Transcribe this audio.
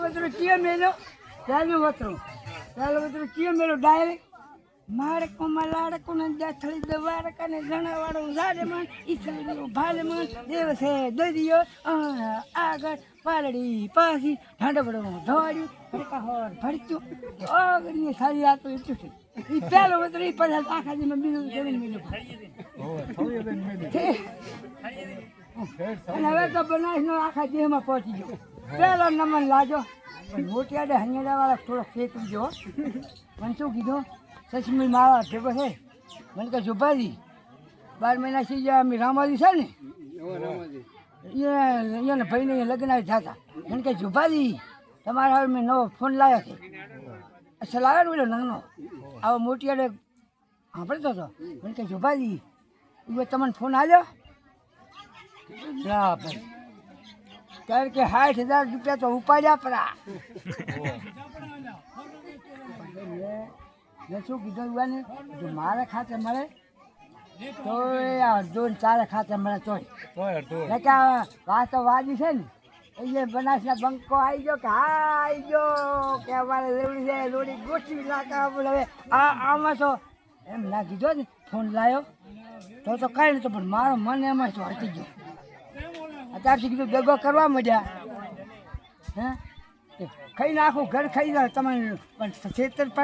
વતરો કયો મેલો ચાલ્યો વતરો ચાલો વતરો કયો મેલો ડાયરેક્ટ માળકોમાં લાડકોને જાથળી દવારકાને જણાવાળો ઝાડમાં ઈસલીનો ભાલમાં દેવ છે દરિયો આગળ પાલડી પાછી ઢાંડવડો ધોડ્યું ભડકાહોર ભડક્યું ઓગણીએ સારી રાતો એટલું છે એ પહેલો વતરો એ પછી આખા દીમાં બીજું જમીન મેળ્યો અને હવે તો બનાવીને આખા દેહમાં પહોંચી ગયો પહેલો નમન લાજો મોટિયાડે હંગેડાવાળા થોડો ખેતરી જો મને શું કીધું સચમી મારા ભેગો છે મને કે જોભાજી 12 મહિના થઈ ગયા અમે રામાજી છે ને એને ભાઈને લગ્ન થતા મને કે જોભાજી તમારા હવે મેં નવો ફોન લાવ્યો છે અસલ આવ્યો ને ઓલો નાનો આવો મોટિયાડે સાંભળતો હતો મને કે જોભાજી એ તમને ફોન આવ્યો હા ભાઈ કારણ કે 60,000 રૂપિયા તો ઉપાડ્યા પરા મેં શું કીધું ને જો મારા ખાતે મળે તો અડધો ચારે ખાતે મળે તોય કે વાત તો વાજી છે ને એ બનાસના બંકો આવી ગયો કે હા આવી ગયો કે અમારે લેવડી છે લોડી ગોઠવી લાગા હવે આમાં તો એમ ના કીધો ને ફોન લાવ્યો તો કાંઈ નહોતો પણ મારો મન એમાં તો હટી ગયો અત્યારથી કીધું દગો કરવા માંડ્યા હે ખાઈ નાખું ઘર ખાઈ જાય તમારે પણ ખેતર